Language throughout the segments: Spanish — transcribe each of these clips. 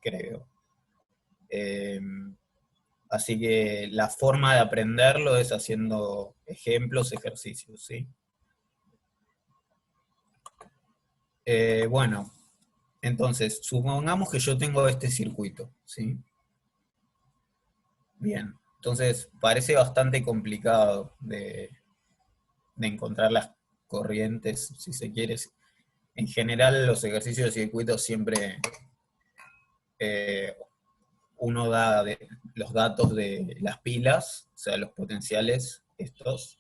creo. Así que la forma de aprenderlo es haciendo ejemplos, ejercicios, ¿sí? Bueno, entonces, supongamos que yo tengo este circuito, ¿sí? Bien, entonces parece bastante complicado de encontrar las corrientes, si se quiere. En general, los ejercicios de circuitos siempre uno da los datos de las pilas, o sea, los potenciales, estos,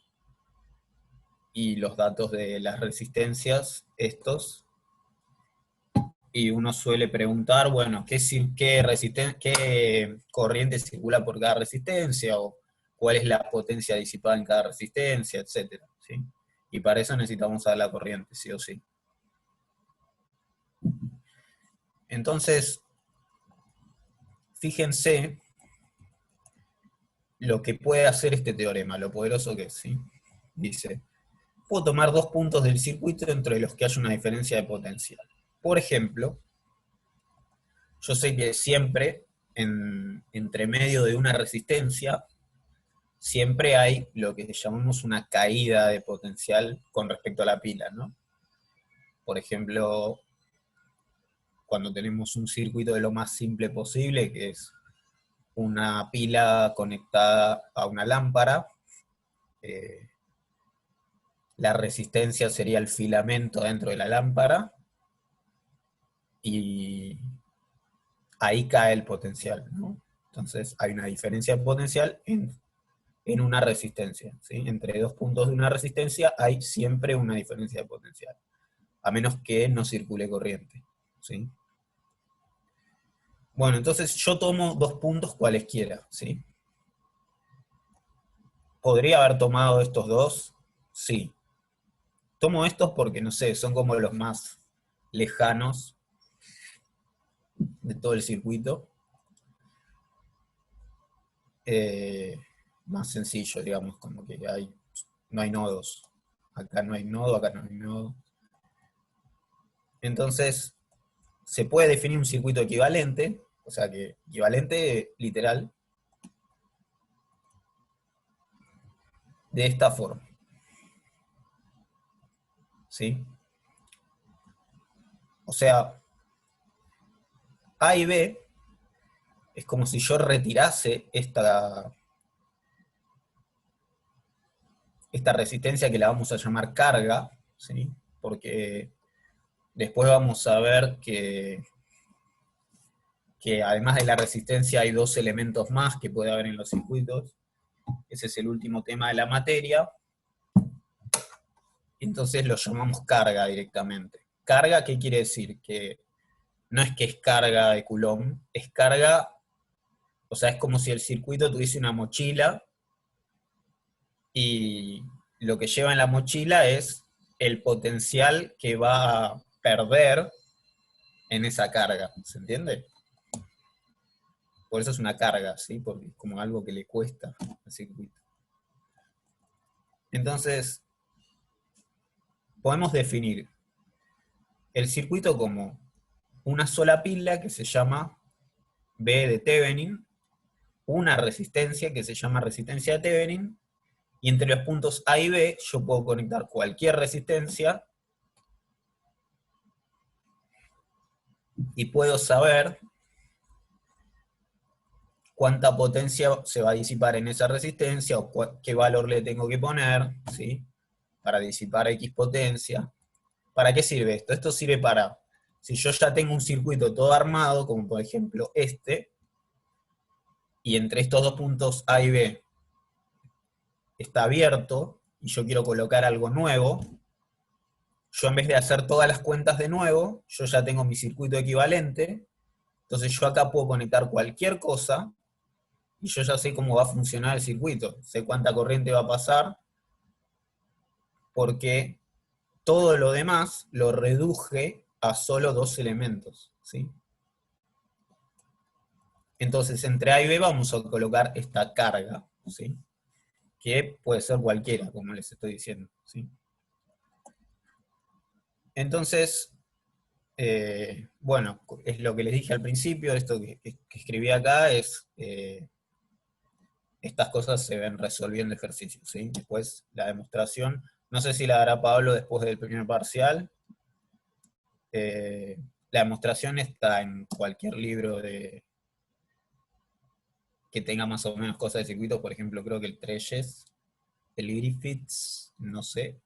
y los datos de las resistencias, estos, y uno suele preguntar, bueno, ¿qué corriente circula por cada resistencia? O cuál es la potencia disipada en cada resistencia, etcétera, ¿sí? Y para eso necesitamos saber la corriente, sí o sí. Entonces, fíjense lo que puede hacer este teorema, lo poderoso que es, ¿sí? Dice, puedo tomar dos puntos del circuito entre los que hay una diferencia de potencial. Por ejemplo, yo sé que siempre, entre medio de una resistencia, siempre hay lo que llamamos una caída de potencial con respecto a la pila, ¿no? Por ejemplo, cuando tenemos un circuito de lo más simple posible, que es una pila conectada a una lámpara, la resistencia sería el filamento dentro de la lámpara, y ahí cae el potencial, ¿no? Entonces hay una diferencia de potencial en una resistencia, ¿sí? Entre dos puntos de una resistencia hay siempre una diferencia de potencial, a menos que no circule corriente, ¿sí? Bueno, entonces yo tomo dos puntos cualesquiera, ¿sí? ¿Podría haber tomado estos dos? Sí. Tomo estos porque, no sé, son como los más lejanos de todo el circuito. Más sencillo, digamos, como que no hay nodos. Acá no hay nodo, acá no hay nodo. Entonces, se puede definir un circuito equivalente, o sea que equivalente literal, de esta forma, ¿sí? O sea, A y B es como si yo retirase esta resistencia que la vamos a llamar carga, ¿sí? Porque después vamos a ver que además de la resistencia hay dos elementos más que puede haber en los circuitos. Ese es el último tema de la materia. Entonces lo llamamos carga directamente. ¿Carga qué quiere decir? Que no es que es carga de Coulomb, es carga, o sea, es como si el circuito tuviese una mochila y lo que lleva en la mochila es el potencial que va a perder en esa carga, ¿se entiende? Por eso es una carga, ¿sí? Porque es como algo que le cuesta al circuito. Entonces, podemos definir el circuito como una sola pila que se llama B de Thevenin, una resistencia que se llama resistencia de Thevenin, y entre los puntos A y B yo puedo conectar cualquier resistencia y puedo saber cuánta potencia se va a disipar en esa resistencia o qué valor le tengo que poner, ¿sí? Para disipar X potencia. ¿Para qué sirve esto? Esto sirve para, si yo ya tengo un circuito todo armado, como por ejemplo este, y entre estos dos puntos A y B está abierto, y yo quiero colocar algo nuevo, yo en vez de hacer todas las cuentas de nuevo, yo ya tengo mi circuito equivalente, entonces yo acá puedo conectar cualquier cosa, y yo ya sé cómo va a funcionar el circuito, sé cuánta corriente va a pasar, porque todo lo demás lo reduje a solo dos elementos, ¿sí? Entonces, entre A y B vamos a colocar esta carga, ¿sí? Que puede ser cualquiera, como les estoy diciendo, ¿sí? Entonces, bueno, es lo que les dije al principio, esto que escribí acá es, estas cosas se ven resolviendo ejercicios, ¿sí? Después la demostración, no sé si la hará Pablo después del primer parcial. La demostración está en cualquier libro que tenga más o menos cosas de circuito, por ejemplo, creo que el Trelles, el Griffiths, no sé,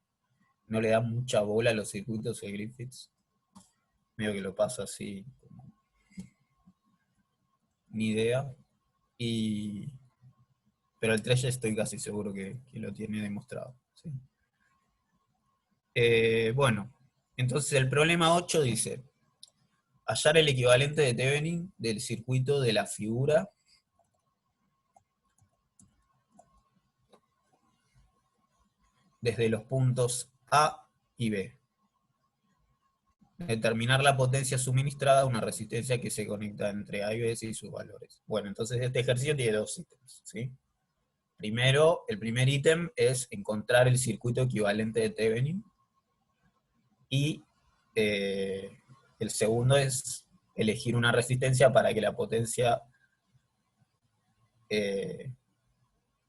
no le da mucha bola a los circuitos el Griffiths, medio que lo pasa así, ni idea, pero el Trelles estoy casi seguro que lo tiene demostrado, ¿sí? Bueno, entonces el problema 8 dice, hallar el equivalente de Thevenin del circuito de la figura desde los puntos A y B. Determinar la potencia suministrada a una resistencia que se conecta entre A y B y sus valores. Bueno, entonces este ejercicio tiene dos ítems, ¿sí? Primero, el primer ítem es encontrar el circuito equivalente de Thevenin, y el segundo es elegir una resistencia para que la potencia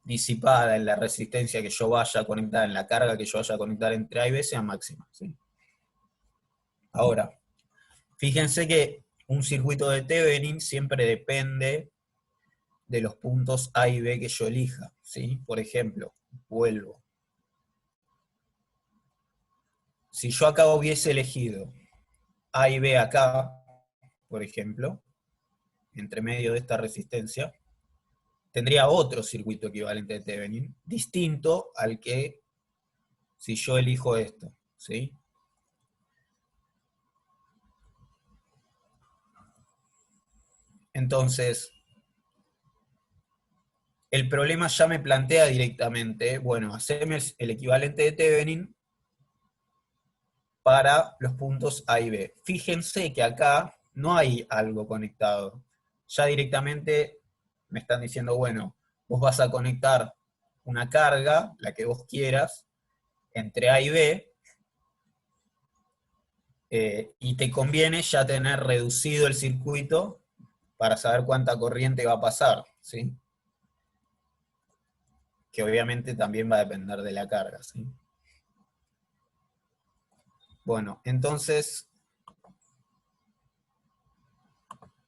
disipada en la resistencia que yo vaya a conectar, en la carga que yo vaya a conectar entre A y B sea máxima, ¿sí? Ahora, fíjense que un circuito de Thevenin siempre depende de los puntos A y B que yo elija, ¿sí? Por ejemplo, vuelvo. Si yo acá hubiese elegido A y B acá, por ejemplo, entre medio de esta resistencia, tendría otro circuito equivalente de Thevenin, distinto al que si yo elijo esto, ¿sí? Entonces, el problema ya me plantea directamente, bueno, hacerme el equivalente de Thevenin para los puntos A y B. Fíjense que acá no hay algo conectado. Ya directamente me están diciendo, bueno, vos vas a conectar una carga, la que vos quieras, entre A y B, y te conviene ya tener reducido el circuito para saber cuánta corriente va a pasar, ¿sí? Que obviamente también va a depender de la carga, ¿sí? Bueno, entonces,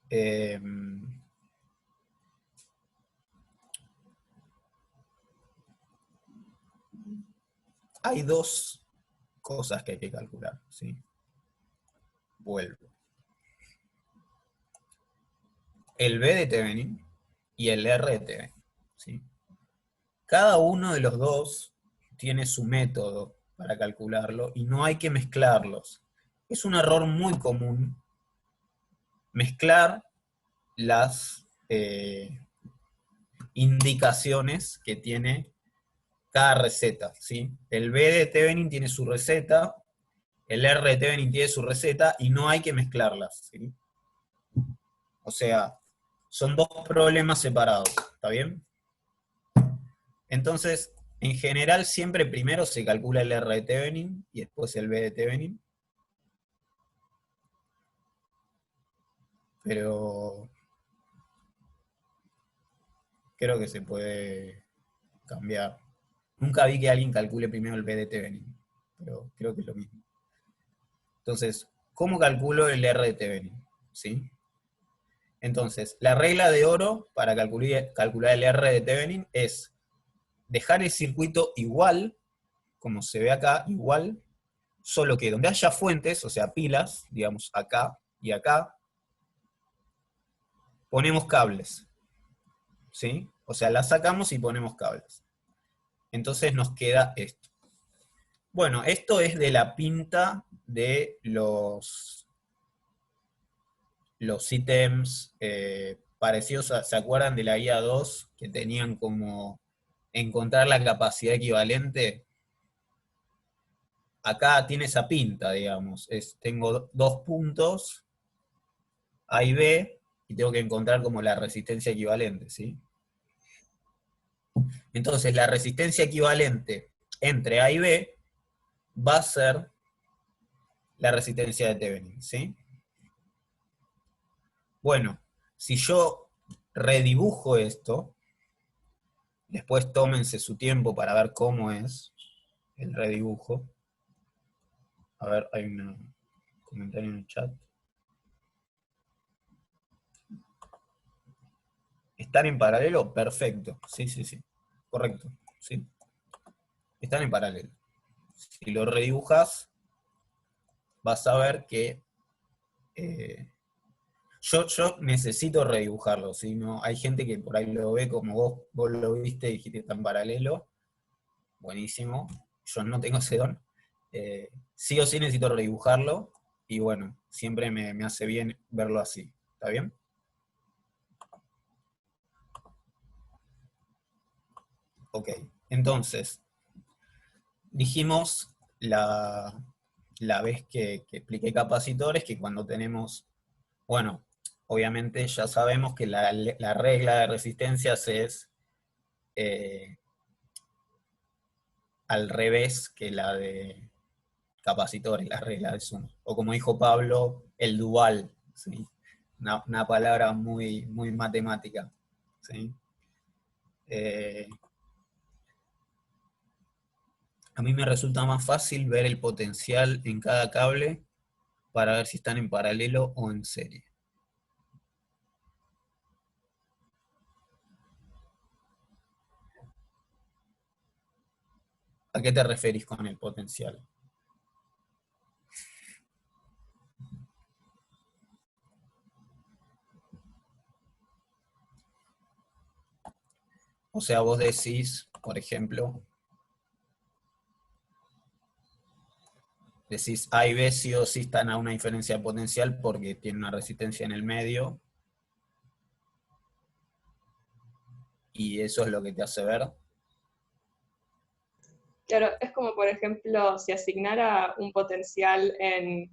eh, hay dos cosas que hay que calcular, ¿sí? Vuelvo. El B de Thevenin y el R de Thevenin, ¿sí? Cada uno de los dos tiene su método para calcularlo y no hay que mezclarlos. Es un error muy común mezclar las indicaciones que tiene cada receta, ¿sí? El B de Thevenin tiene su receta, el R de Thevenin tiene su receta y no hay que mezclarlas, ¿sí? O sea, son dos problemas separados, ¿está bien? Entonces, en general siempre primero se calcula el R de Thevenin y después el B de Thevenin. Pero creo que se puede cambiar. Nunca vi que alguien calcule primero el B de Thevenin, pero creo que es lo mismo. Entonces, ¿cómo calculo el R de Thevenin? ¿Sí? Entonces, la regla de oro para calcular el R de Thevenin es dejar el circuito igual, como se ve acá, igual, solo que donde haya fuentes, o sea, pilas, digamos acá y acá, ponemos cables, ¿sí? O sea, las sacamos y ponemos cables. Entonces nos queda esto. Bueno, esto es de la pinta de los ítems parecidos, ¿se acuerdan de la guía 2? Que tenían como encontrar la capacidad equivalente. Acá tiene esa pinta, digamos. Tengo dos puntos, A y B, y tengo que encontrar como la resistencia equivalente, ¿sí? Entonces, la resistencia equivalente entre A y B va a ser la resistencia de Thevenin, ¿sí? Bueno, si yo redibujo esto, después tómense su tiempo para ver cómo es el redibujo. A ver, hay un comentario en el chat. ¿Están en paralelo? Perfecto. Sí, sí, sí. Correcto. Sí. Están en paralelo. Si lo redibujas, vas a ver que eh, yo necesito redibujarlo. ¿Sí? No, hay gente que por ahí lo ve como vos lo viste y dijiste está en paralelo. Buenísimo. Yo no tengo ese don. Sí o sí necesito redibujarlo. Y bueno, siempre me hace bien verlo así. ¿Está bien? Ok. Entonces, dijimos la vez que expliqué capacitores que cuando tenemos, bueno, obviamente ya sabemos que la regla de resistencias es eh, al revés que la de capacitores, la regla de suma. O como dijo Pablo, el dual, ¿sí? Una palabra muy, muy matemática. ¿Sí? Eh, a mí me resulta más fácil ver el potencial en cada cable para ver si están en paralelo o en serie. ¿A qué te referís con el potencial? O sea, vos decís, por ejemplo, decís A y B sí o sí están a una diferencia de potencial porque tienen una resistencia en el medio y eso es lo que te hace ver. Claro, es como por ejemplo si asignara un potencial en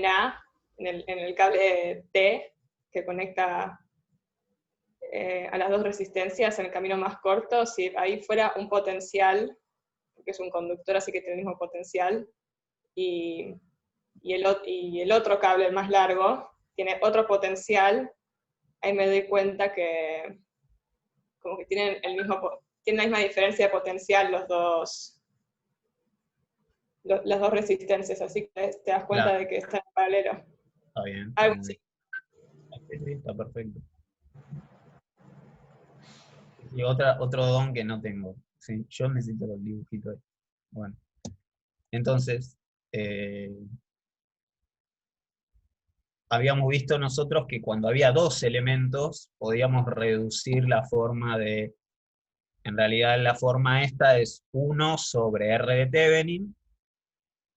A, en el cable T que conecta a las dos resistencias en el camino más corto, si ahí fuera un potencial, porque es un conductor así que tiene el mismo potencial, y, y el otro cable, el más largo, tiene otro potencial, ahí me doy cuenta que como que tienen, tienen la misma diferencia de potencial las dos resistencias, así que te das cuenta Claro, de que están en paralelo. está bien, está Algo muy así. bien. Sí, sí, está perfecto. Y otro don que no tengo. ¿Sí? Yo necesito los dibujitos. Bueno, entonces, eh, habíamos visto nosotros que cuando había dos elementos podíamos reducir la forma de, en realidad la forma esta es 1 sobre R de Thevenin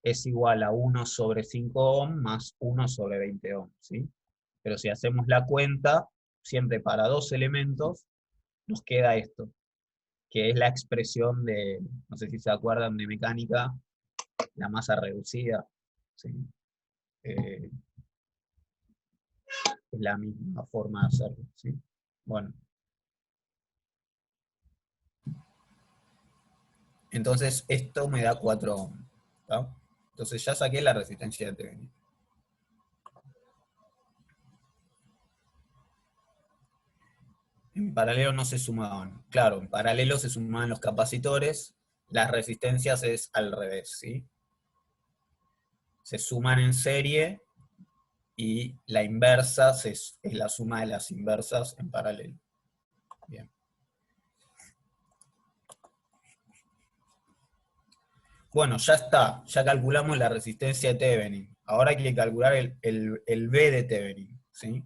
es igual a 1 sobre 5 ohm más 1 sobre 20 ohm, ¿sí? Pero si hacemos la cuenta, siempre para dos elementos, nos queda esto, que es la expresión de, no sé si se acuerdan de mecánica, la masa reducida, ¿sí? Eh, es la misma forma de hacerlo, ¿sí? Bueno, entonces esto me da 4 ohms, ¿tá? Entonces ya saqué la resistencia de Thevenin. En paralelo no se sumaban. Claro, en paralelo se sumaban los capacitores, las resistencias es al revés, ¿sí? Se suman en serie y la inversa es la suma de las inversas en paralelo. Bien. Bueno, ya está, ya calculamos la resistencia de Thevenin. Ahora hay que calcular el B de Thevenin, ¿sí?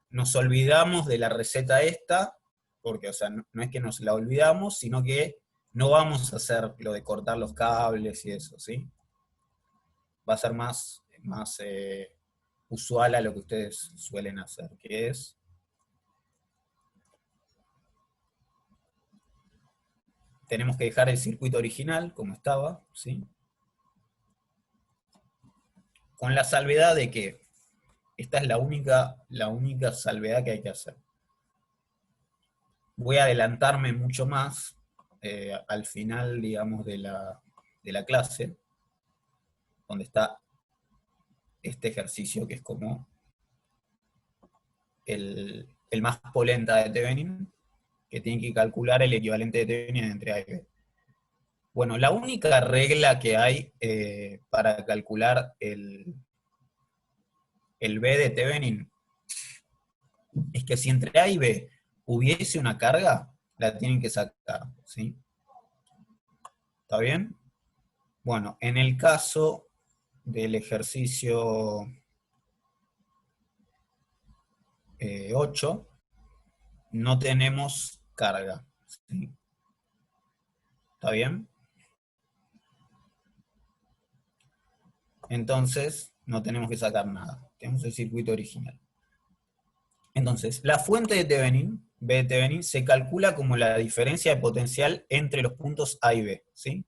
Nos olvidamos de la receta esta, porque o sea, no es que nos la olvidamos, sino que no vamos a hacer lo de cortar los cables y eso, ¿sí? Va a ser más usual a lo que ustedes suelen hacer, que es, tenemos que dejar el circuito original como estaba, ¿sí? Con la salvedad de que esta es la única salvedad que hay que hacer. Voy a adelantarme mucho más al final, digamos, de la clase, donde está este ejercicio que es como el más polenta de Thevenin, que tiene que calcular el equivalente de Thevenin entre A y B. Bueno, la única regla que hay para calcular el B de Thevenin es que si entre A y B hubiese una carga, la tienen que sacar, ¿sí? ¿Está bien? Bueno, en el caso del ejercicio 8, no tenemos carga, ¿sí? ¿Está bien? Entonces, no tenemos que sacar nada. Tenemos el circuito original. Entonces, la fuente de Thevenin, B de Thevenin, se calcula como la diferencia de potencial entre los puntos A y B, ¿sí?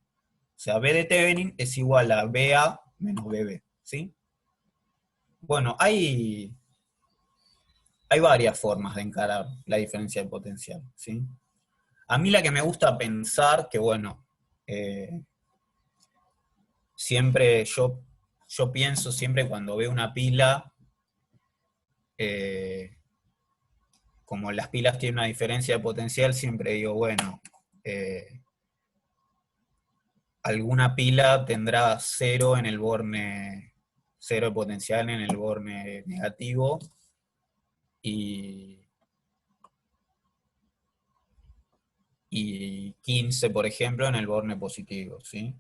O sea, B de Thevenin es igual a BA menos BB, ¿sí? Bueno, hay varias formas de encarar la diferencia de potencial, ¿sí? A mí la que me gusta pensar, que bueno, siempre yo pienso siempre cuando veo una pila, como las pilas tienen una diferencia de potencial, siempre digo, bueno, alguna pila tendrá cero en el borne, cero de potencial en el borne negativo, y 15, por ejemplo, en el borne positivo, ¿sí?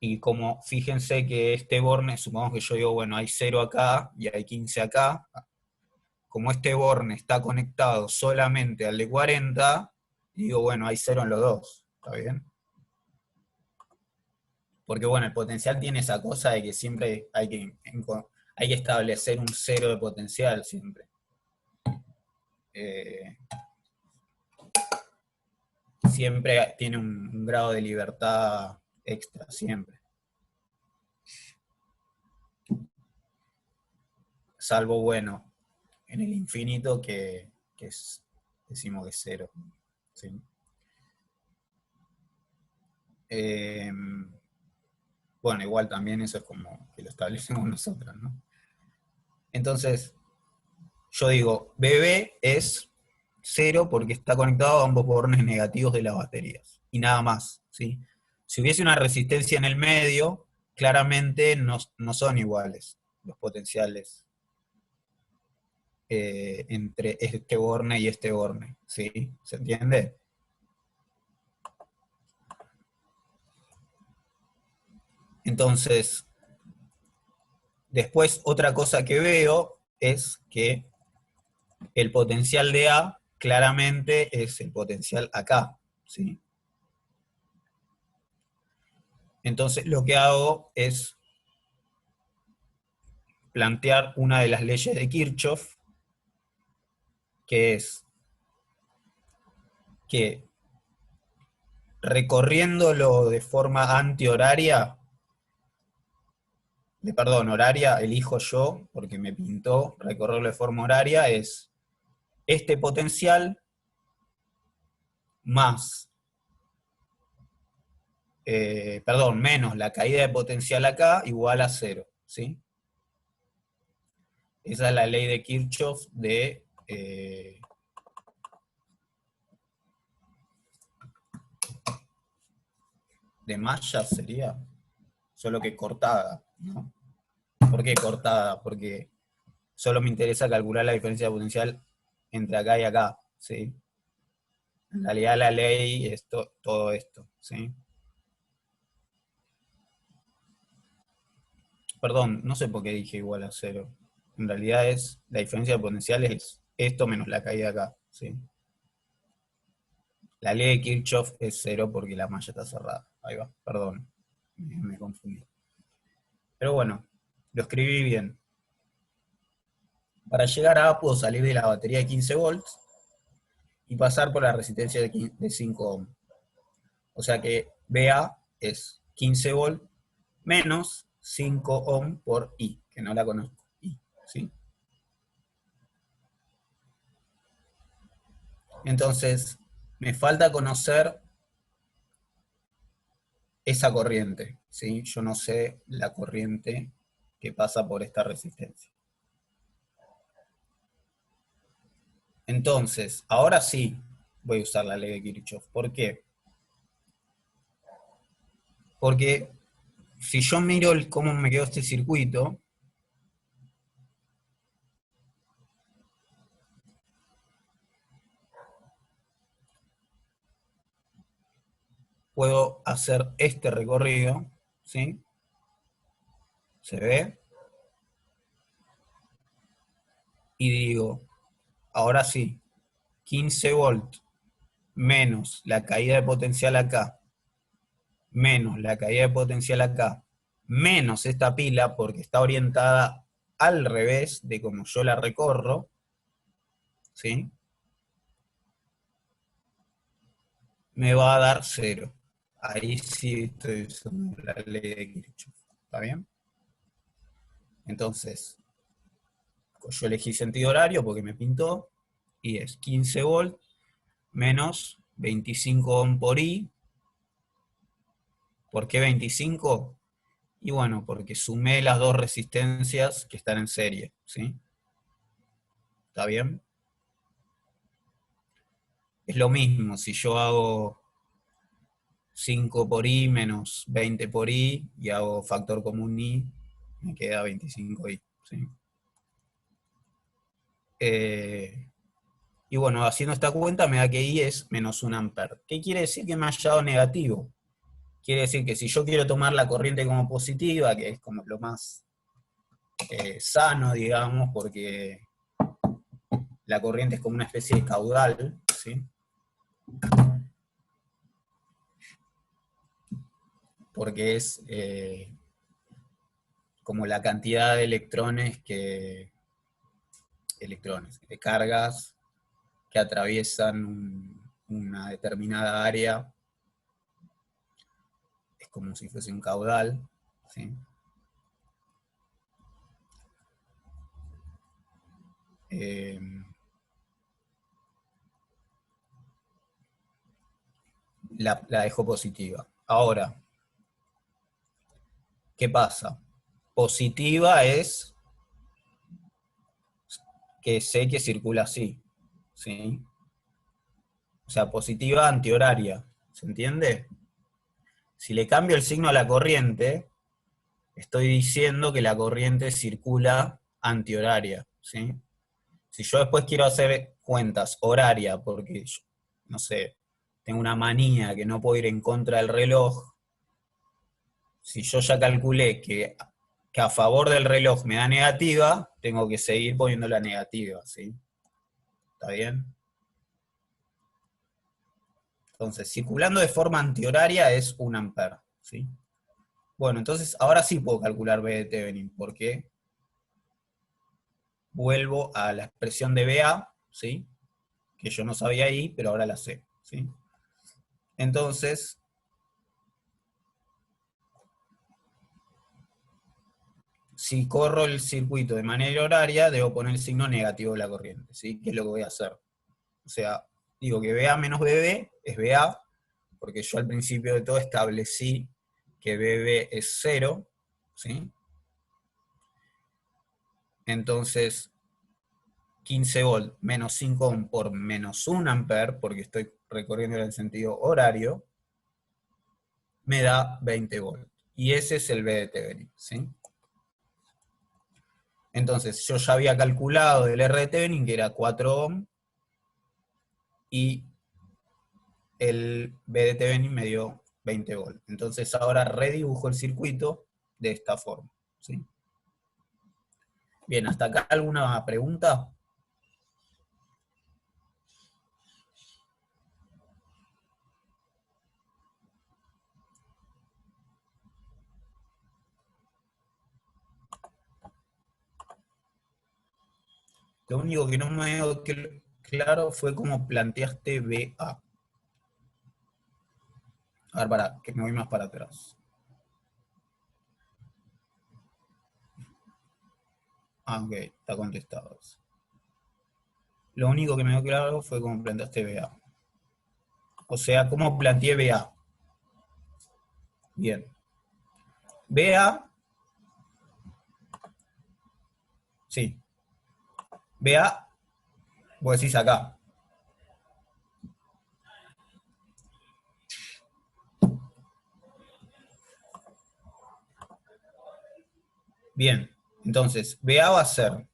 Y como, fíjense que este borne, supongamos que yo digo, bueno, hay 0 acá y hay 15 acá, como este borne está conectado solamente al de 40, digo, bueno, hay 0 en los dos, ¿está bien? Porque bueno, el potencial tiene esa cosa de que siempre hay que establecer un 0 de potencial siempre. Siempre tiene un grado de libertad extra, siempre. Salvo, bueno, en el infinito decimos que es 0. ¿Sí? Bueno, igual también eso es como que lo establecemos nosotros, ¿no? Entonces, yo digo, BB es 0 porque está conectado a ambos bornes negativos de las baterías. Y nada más, ¿sí? Si hubiese una resistencia en el medio, claramente no son iguales los potenciales entre este borne y este borne, ¿sí? ¿Se entiende? Entonces, después otra cosa que veo es que el potencial de A claramente es el potencial acá, ¿sí? Entonces lo que hago es plantear una de las leyes de Kirchhoff, que es que recorriéndolo de forma antihoraria, horaria, elijo yo, porque me pintó recorrerlo de forma horaria, es este potencial más, menos la caída de potencial acá, igual a 0, ¿sí? Esa es la ley de Kirchhoff de malla sería, solo que cortada, ¿no? ¿Por qué cortada? Porque solo me interesa calcular la diferencia de potencial entre acá y acá, ¿sí? En realidad la ley es todo esto, ¿sí? Perdón, no sé por qué dije igual a 0. En realidad la diferencia de potencial es esto menos la caída acá, ¿sí? La ley de Kirchhoff es 0 porque la malla está cerrada. Ahí va, perdón, me confundí. Pero bueno, lo escribí bien. Para llegar a A puedo salir de la batería de 15 volts y pasar por la resistencia de 5 ohm. O sea que BA es 15 volts menos 5 ohm por I, que no la conozco. I, ¿sí? Entonces, me falta conocer esa corriente, ¿sí? Yo no sé la corriente que pasa por esta resistencia. Entonces, ahora sí voy a usar la ley de Kirchhoff. ¿Por qué? Porque si yo miro cómo me quedó este circuito, puedo hacer este recorrido, ¿sí? ¿Se ve? Y digo, ahora sí, 15 volts menos la caída de potencial acá, menos la caída de potencial acá, menos esta pila, porque está orientada al revés de como yo la recorro, ¿sí? Me va a dar 0. Ahí sí estoy usando la ley de Kirchhoff. ¿Está bien? Entonces, yo elegí sentido horario porque me pintó, y es 15 volts menos 25 ohm por I. ¿Por qué 25? Y bueno, porque sumé las dos resistencias que están en serie, ¿sí? ¿Está bien? Es lo mismo, si yo hago 5 por I menos 20 por I y hago factor común I, me queda 25I, ¿sí? Y bueno, haciendo esta cuenta me da que I es menos 1 amper. ¿Qué quiere decir que me haya dado negativo? Quiere decir que si yo quiero tomar la corriente como positiva, que es como lo más sano, digamos, porque la corriente es como una especie de caudal, ¿sí? Porque es como la cantidad de de cargas que atraviesan una determinada área, es como si fuese un caudal, ¿sí? La dejo positiva. Ahora, ¿qué pasa? Positiva es que sé que circula así, ¿sí? O sea, positiva antihoraria, ¿se entiende? Si le cambio el signo a la corriente, estoy diciendo que la corriente circula antihoraria, ¿sí? Si yo después quiero hacer cuentas horaria, porque, no sé, tengo una manía que no puedo ir en contra del reloj, si yo ya calculé que a favor del reloj me da negativa, tengo que seguir poniendo la negativa, ¿sí? ¿Está bien? Entonces, circulando de forma antihoraria es 1 amper, ¿sí? Bueno, entonces ahora sí puedo calcular B de Thevenin, porque vuelvo a la expresión de BA, ¿sí? Que yo no sabía ahí, pero ahora la sé, ¿sí? Entonces, si corro el circuito de manera horaria, debo poner el signo negativo de la corriente, ¿sí? Que es lo que voy a hacer. O sea, digo que BA menos BB es BA, porque yo al principio de todo establecí que BB es 0, ¿sí? Entonces, 15 volt menos 5 ohm por menos 1 amper, porque estoy recorriendo en el sentido horario, me da 20 volt. Y ese es el B de Thevenin, ¿sí? Entonces, yo ya había calculado el R de Thevenin, que era 4 ohm, y el B de Thevenin me dio 20 volt. Entonces, ahora redibujo el circuito de esta forma, ¿sí? Bien, ¿hasta acá alguna pregunta? Lo único que no me quedó claro fue cómo planteaste BA. A ver, para, que me voy más para atrás. Ah, ok, está contestado. Lo único que me quedó claro fue cómo planteaste BA. O sea, cómo planteé BA. Bien. BA, sí. BA Vos decís acá. Bien, entonces, BA va a ser,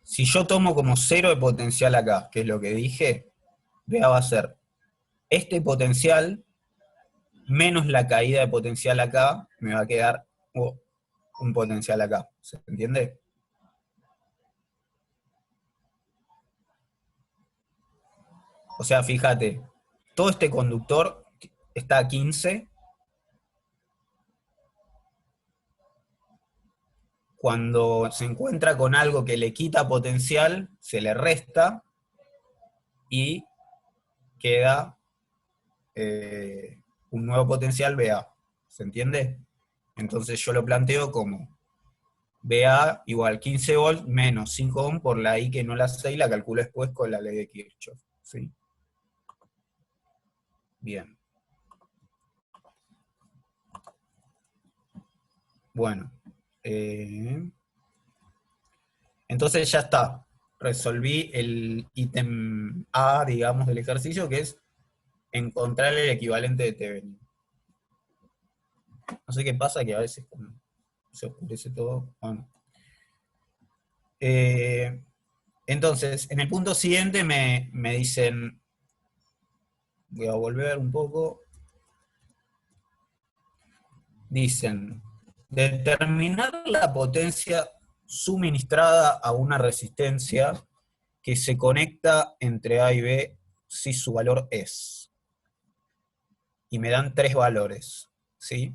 si yo tomo como cero de potencial acá, que es lo que dije, BA va a ser este potencial menos la caída de potencial acá, me va a quedar un potencial acá. ¿Se entiende? O sea, fíjate, todo este conductor está a 15. Cuando se encuentra con algo que le quita potencial, se le resta y queda un nuevo potencial BA. ¿Se entiende? Entonces yo lo planteo como BA igual 15 volts menos 5 ohm por la I que no la sé y la calculo después con la ley de Kirchhoff. ¿Sí? Bien. Bueno. Entonces ya está. Resolví el ítem A, digamos, del ejercicio, que es encontrar el equivalente de Thevenin. No sé qué pasa, que a veces como se oscurece todo. Bueno. Entonces, en el punto siguiente me dicen, voy a volver un poco, dicen, determinar la potencia suministrada a una resistencia que se conecta entre A y B si su valor es. Y me dan 3 valores, ¿sí?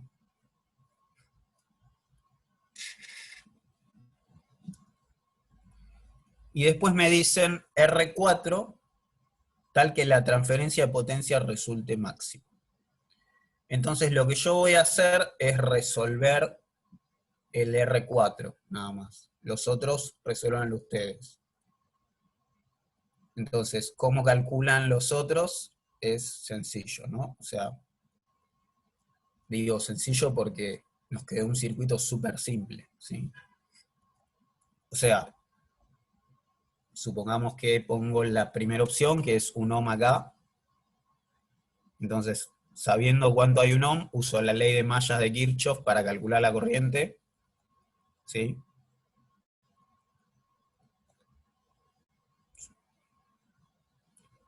Y después me dicen R4, tal que la transferencia de potencia resulte máxima. Entonces lo que yo voy a hacer es resolver el R4, nada más. Los otros resuelvanlo ustedes. Entonces, ¿cómo calculan los otros? Es sencillo, ¿no? O sea, digo sencillo porque nos quedó un circuito súper simple, ¿sí? O sea, supongamos que pongo la primera opción, que es un ohm acá. Entonces, sabiendo cuánto hay un ohm, uso la ley de mallas de Kirchhoff para calcular la corriente, ¿sí?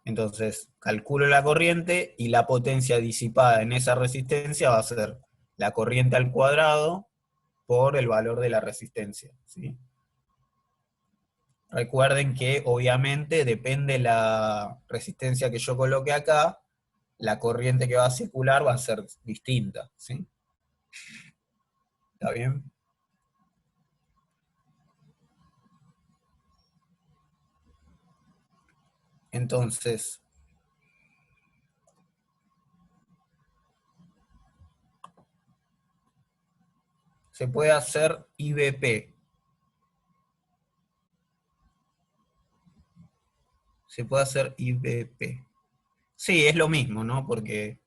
Entonces, calculo la corriente y la potencia disipada en esa resistencia va a ser la corriente al cuadrado por el valor de la resistencia, ¿sí? Recuerden que obviamente depende la resistencia que yo coloque acá, la corriente que va a circular va a ser distinta, ¿sí? ¿Está bien? Entonces, se puede hacer IBP. Se puede hacer IBP. Sí, es lo mismo, ¿no? Porque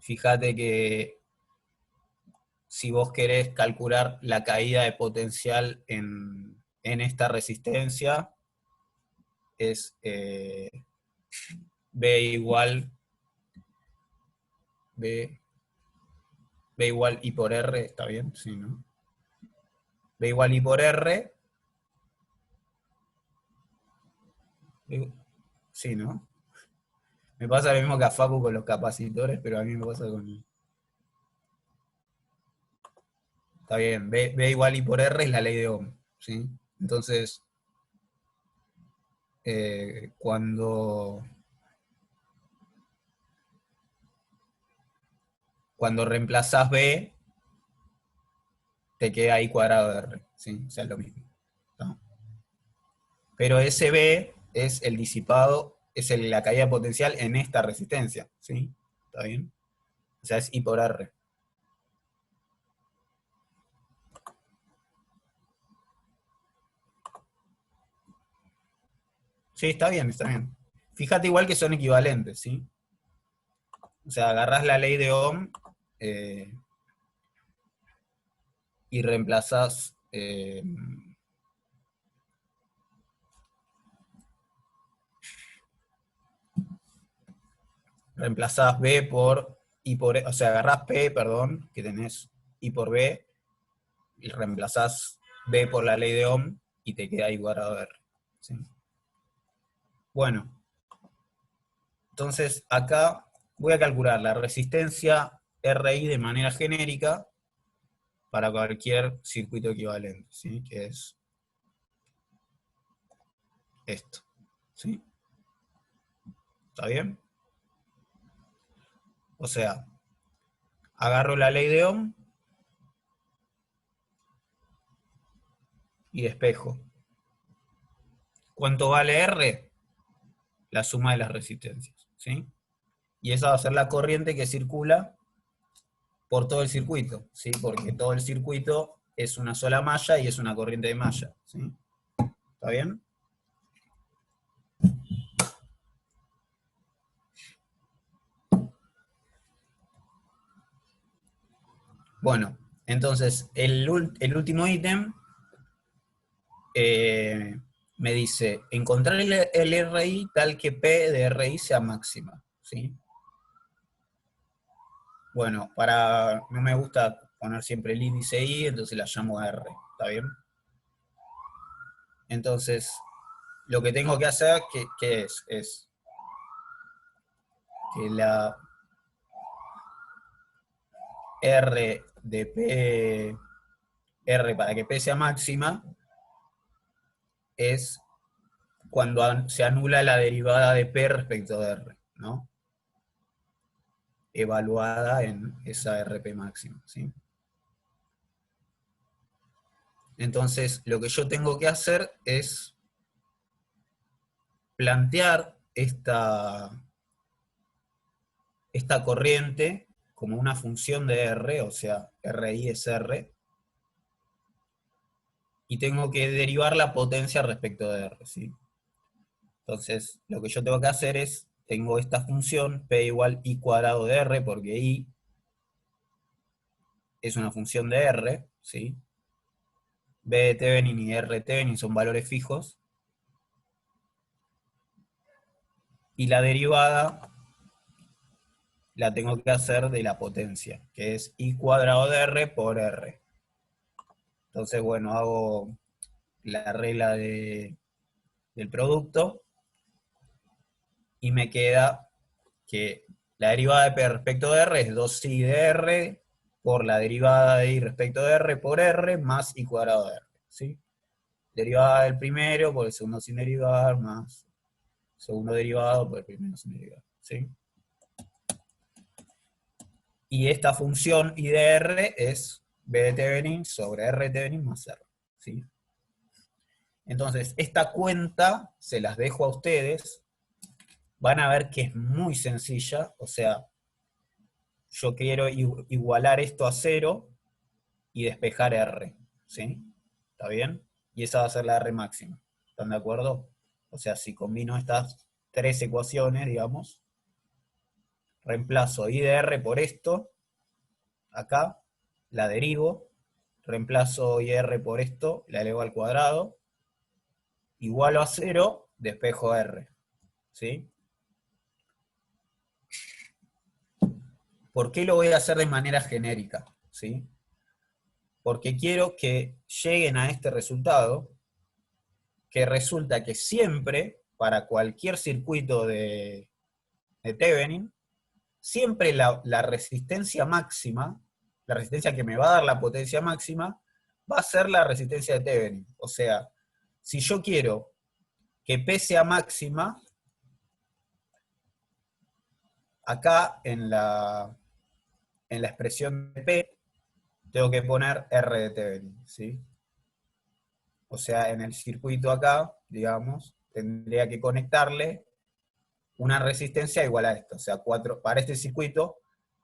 fíjate que si vos querés calcular la caída de potencial en esta resistencia, es B igual B, B igual I por R, ¿está bien? Sí, ¿no? B igual I por R. Sí, ¿no? Me pasa lo mismo que a Facu con los capacitores, pero a mí me pasa con... Está bien, B igual I por R es la ley de Ohm, ¿sí? Entonces, cuando reemplazás B, te queda I cuadrado de R, ¿sí? O sea, es lo mismo, ¿no? Pero ese B es el disipado, es la caída potencial en esta resistencia, ¿sí? ¿Está bien? O sea, es I por R. Sí, está bien, está bien. Fíjate igual que son equivalentes, ¿sí? O sea, agarrás la ley de Ohm, y reemplazás reemplazás B por I por E, o sea, agarrás P, perdón, que tenés I por B, y reemplazás B por la ley de Ohm, y te queda I cuadrado de R. ¿Sí? Bueno, entonces acá voy a calcular la resistencia RI de manera genérica para cualquier circuito equivalente, ¿sí? Que es esto. ¿Sí? ¿Está bien? O sea, agarro la ley de Ohm y despejo. ¿Cuánto vale R? La suma de las resistencias. ¿Sí? Y esa va a ser la corriente que circula por todo el circuito, ¿sí? Porque todo el circuito es una sola malla y es una corriente de malla. ¿Sí? ¿Está bien? Bueno, entonces el último ítem me dice, encontrar el RI tal que P de RI sea máxima. ¿Sí? Bueno, no me gusta poner siempre el índice I, entonces la llamo R. ¿Está bien? Entonces, lo que tengo que hacer, ¿qué es? Es que la R de P, R para que P sea máxima, es cuando se anula la derivada de P respecto de R, ¿no? Evaluada en esa RP máxima, ¿sí? Entonces, lo que yo tengo que hacer es plantear esta corriente como una función de R, o sea, RI es R, y tengo que derivar la potencia respecto de R, ¿sí? Entonces, lo que yo tengo que hacer es, tengo esta función, P igual I cuadrado de R, porque I es una función de R, ¿sí? B de Thevenin y R de Thevenin son valores fijos, y la derivada la tengo que hacer de la potencia, que es I cuadrado de R por R. Entonces, bueno, hago la regla del producto, y me queda que la derivada de P respecto de R es 2i de R por la derivada de I respecto de R por R más I cuadrado de R. ¿Sí? Derivada del primero por el segundo sin derivar más segundo derivado por el primero sin derivar. ¿Sí? Y esta función I de R es B de Thevenin sobre R de Thevenin más R. ¿Sí? Entonces, esta cuenta se las dejo a ustedes. Van a ver que es muy sencilla, o sea, yo quiero igualar esto a 0 y despejar R, ¿sí? ¿Está bien? Y esa va a ser la R máxima, ¿están de acuerdo? O sea, si combino estas tres ecuaciones, digamos, reemplazo I de R por esto, acá, la derivo, reemplazo I de R por esto, la elevo al cuadrado, igualo a 0, despejo R, ¿sí? ¿Por qué lo voy a hacer de manera genérica? ¿Sí? Porque quiero que lleguen a este resultado, que resulta que siempre, para cualquier circuito de Thevenin, siempre la resistencia máxima, la resistencia que me va a dar la potencia máxima, va a ser la resistencia de Thevenin. O sea, si yo quiero que P sea máxima, acá en la expresión de P, tengo que poner R de Thevenin, ¿sí? O sea, en el circuito acá, digamos, tendría que conectarle una resistencia igual a esto. O sea, para este circuito,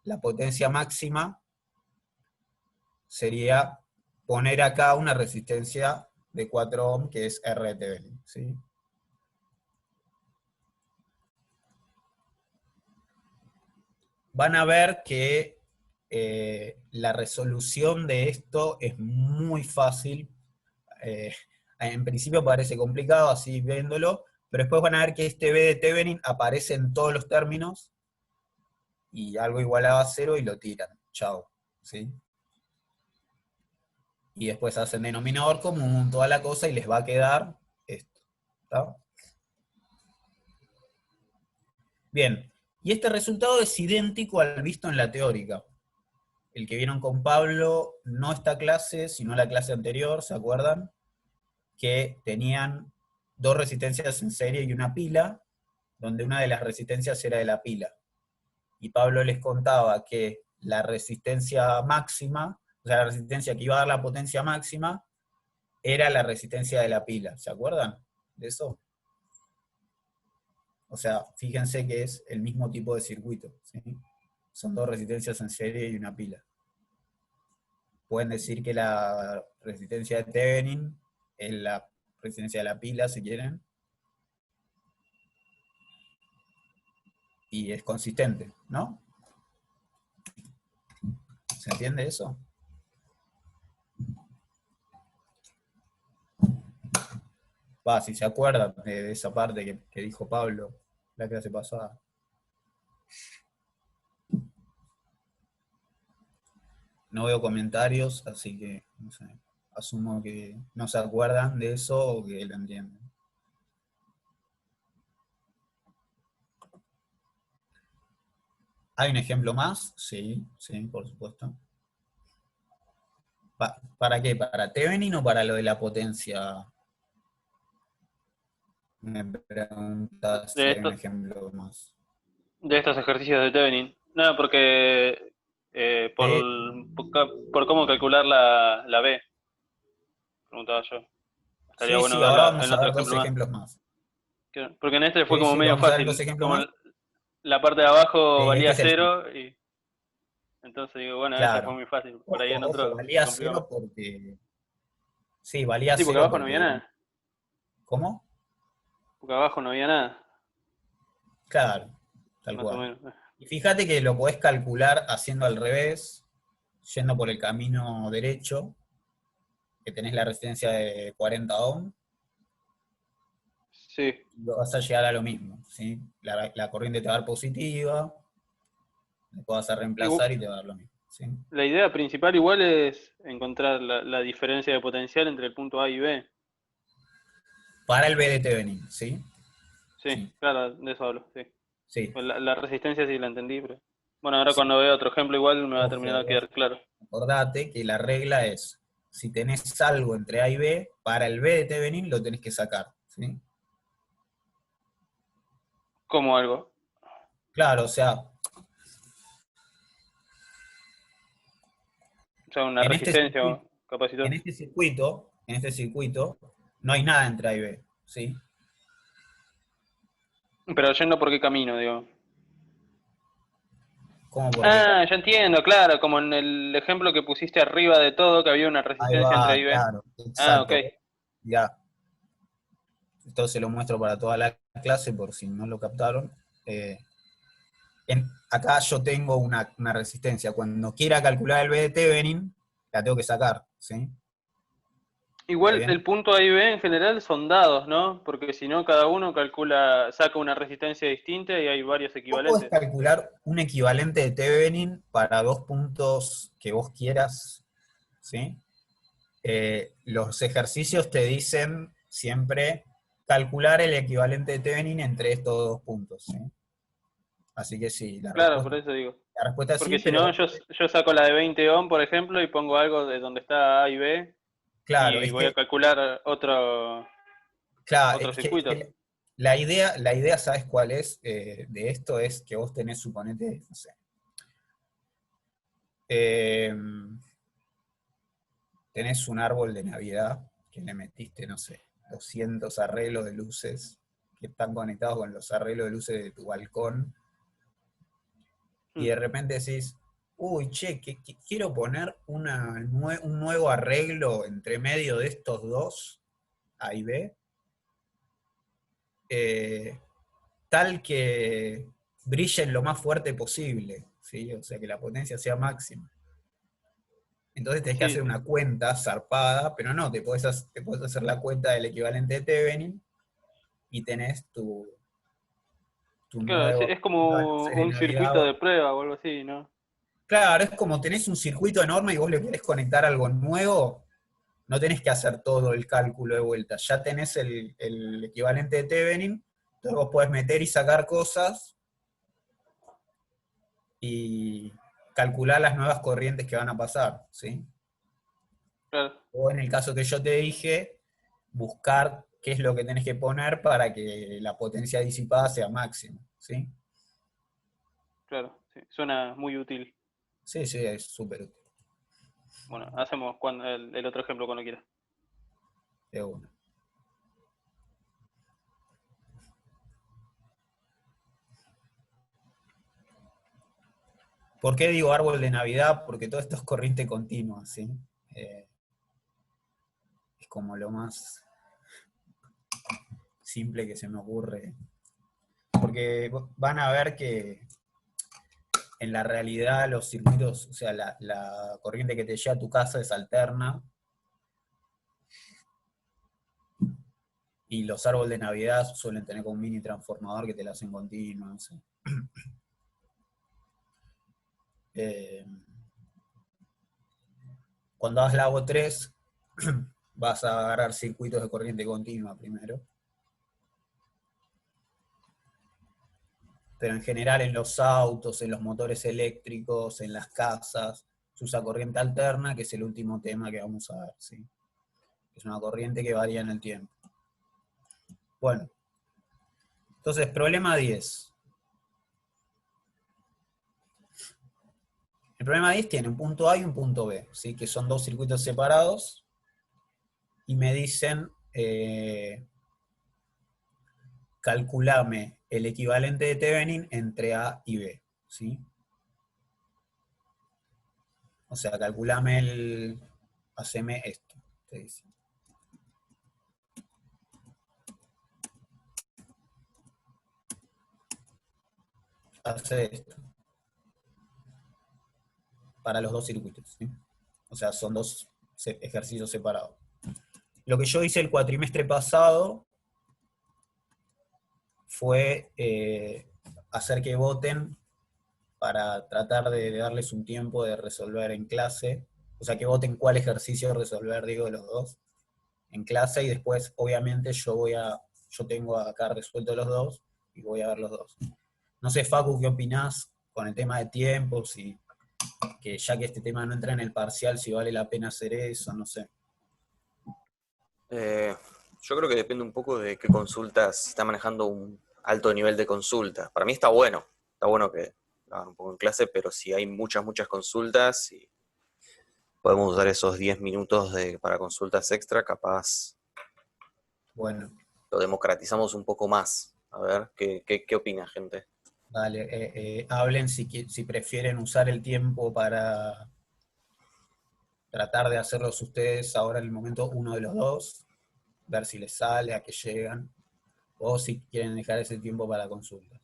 la potencia máxima sería poner acá una resistencia de 4 ohm, que es R de Thevenin, ¿sí? Van a ver que la resolución de esto es muy fácil. En principio parece complicado así viéndolo, pero después van a ver que este B de Thevenin aparece en todos los términos y algo igualado a 0 y lo tiran. Chao. ¿Sí? Y después hacen denominador común, toda la cosa, y les va a quedar esto. ¿Está? Bien, y este resultado es idéntico al visto en la teórica. El que vieron con Pablo, no esta clase, sino la clase anterior, ¿se acuerdan? Que tenían dos resistencias en serie y una pila, donde una de las resistencias era de la pila. Y Pablo les contaba que la resistencia máxima, o sea, la resistencia que iba a dar la potencia máxima, era la resistencia de la pila. ¿Se acuerdan de eso? O sea, fíjense que es el mismo tipo de circuito, ¿sí? Son dos resistencias en serie y una pila. Pueden decir que la resistencia de Thevenin es la resistencia de la pila, si quieren, y es consistente, ¿no? ¿Se entiende eso? Va, si se acuerdan de esa parte que dijo Pablo la clase pasada. No veo comentarios, así que no sé, asumo que no se acuerdan de eso o que lo entienden. ¿Hay un ejemplo más? Sí, sí, por supuesto. ¿Para qué? ¿Para Thevenin o para lo de la potencia? Me preguntas si De hay un esto, ejemplo más. de estos ejercicios de Thevenin. No, porque De- por cómo calcular la B, preguntaba yo. Estaría sí, bueno sí, ahora verlo en vamos a otro ver dos ejemplo más. ejemplos más. Porque en este fue Sí, como sí, medio vamos a ver dos fácil, ejemplos como más. la parte de abajo Este valía es el... 0 y entonces digo, bueno, este fue Claro. muy fácil. Por ahí Ojo, en ojo, otro se valía complica más. cero porque... Sí, valía Sí, porque cero abajo no había porque... nada. ¿Cómo? Porque abajo no había nada, Claro, tal más o cual. menos. Y fíjate que lo podés calcular haciendo al revés, yendo por el camino derecho, que tenés la resistencia de 40 ohm, Sí. y vas a llegar a lo mismo, ¿sí? La corriente te va a dar positiva, después vas a reemplazar y te va a dar lo mismo, ¿sí? La idea principal igual es encontrar la diferencia de potencial entre el punto A y B. Para el BDT Benin, ¿sí? Sí, Sí, claro, de eso hablo, sí. sí, Pues la resistencia sí la entendí, pero... Bueno, ahora sí. cuando vea otro ejemplo igual me va a terminar de Ojo, quedar ojo. claro. Acordate que la regla es, si tenés algo entre A y B, para el BDT Benin lo tenés que sacar, ¿sí? Como algo. Claro, o sea, O sea, una en este resistencia circuito, o capacitor. en este circuito, no hay nada entre A y B, ¿sí? Pero yendo por qué camino, digo. ¿Cómo por qué Ah, camino? ya entiendo, claro, como en el ejemplo que pusiste arriba de todo, que había una Ahí resistencia entre A va, y B. claro, Ah, ok. exacto. Ya, esto se lo muestro para toda la clase por si no lo captaron. Eh, acá yo tengo una resistencia. Cuando quiera calcular el B de Thevenin, la tengo que sacar, ¿sí? ¿Está Igual el bien? punto A y B en general son dados, ¿no? Porque si no, cada uno calcula, saca una resistencia distinta y hay varios Vos podés equivalentes. calcular un equivalente de Thevenin para dos puntos que vos quieras, ¿sí? Los ejercicios te dicen siempre calcular el equivalente de Thevenin entre estos dos puntos, ¿sí? Así que sí, Claro, por eso digo. la respuesta es sí, Porque si no, pero yo saco la de 20 ohm, por ejemplo, y pongo algo de donde está A y B, claro, y es voy a que, calcular claro, otros circuitos. la idea, ¿sabes cuál es? De esto es que vos tenés, suponete, no sé, eh, tenés un árbol de Navidad que le metiste, no sé, 200 arreglos de luces que están conectados con los arreglos de luces de tu balcón, y Mm. de repente decís, uy, che, que quiero poner un nuevo arreglo entre medio de estos dos, A y B, tal que brillen lo más fuerte posible, ¿sí? O sea, que la potencia sea máxima. Entonces tenés que Sí, hacer sí. una cuenta zarpada, pero no, te podés hacer la cuenta del equivalente de Thevenin y tenés tu Claro, sí, nuevo es nuevas como luces de un Navidad. circuito de prueba o algo así, ¿no? Claro, es como tenés un circuito enorme y vos le querés conectar algo nuevo, no tenés que hacer todo el cálculo de vuelta, ya tenés el equivalente de Thevenin, entonces vos podés meter y sacar cosas y calcular las nuevas corrientes que van a pasar, ¿sí? Claro, O en el caso que yo te dije, buscar qué es lo que tenés que poner para que la potencia disipada sea máxima, ¿sí? claro, sí. Suena muy útil. Sí, sí, es súper útil, Bueno, hacemos el otro ejemplo cuando quieras. de una. ¿Por qué digo árbol de Navidad? Porque todo esto es corriente continua, ¿sí? Eh, es como lo más simple que se me ocurre. Porque van a ver que en la realidad los circuitos, o sea, la corriente que te llega a tu casa es alterna y los árboles de Navidad suelen tener como un mini transformador que te la hacen continua, no sé. Eh, cuando hagas la O3, vas a agarrar circuitos de corriente continua primero. Pero en general en los autos, en los motores eléctricos, en las casas, se usa corriente alterna, que es el último tema que vamos a ver, ¿sí? Es una corriente que varía en el tiempo. Bueno, entonces, problema 10. El problema 10 tiene un punto A y un punto B, ¿sí? Que son dos circuitos separados, y me dicen, calculame el equivalente de Thevenin entre A y B, ¿sí? O sea, calculame haceme esto, te dice. Hace esto, para los dos circuitos, ¿sí? O sea, son dos ejercicios separados. Lo que yo hice el cuatrimestre pasado fue hacer que voten para tratar de darles un tiempo de resolver en clase, o sea, que voten cuál ejercicio resolver, digo, de los dos en clase, y después, obviamente, yo tengo acá resuelto los dos y voy a ver los dos. No sé, Facu, ¿qué opinás con el tema de tiempos y que ya que este tema no entra en el parcial, si vale la pena hacer eso, no sé? Eh, yo creo que depende un poco de qué consultas, si está manejando un alto nivel de consulta. Para mí está bueno que lo hagan un poco en clase, pero si hay muchas consultas y podemos usar esos 10 minutos para consultas extra, capaz Bueno, lo democratizamos un poco más. A ver, ¿qué opina, gente? dale, hablen si prefieren usar el tiempo para tratar de hacerlos ustedes ahora en el momento uno de los dos, ver si les sale, a qué llegan, o si quieren dejar ese tiempo para consultas.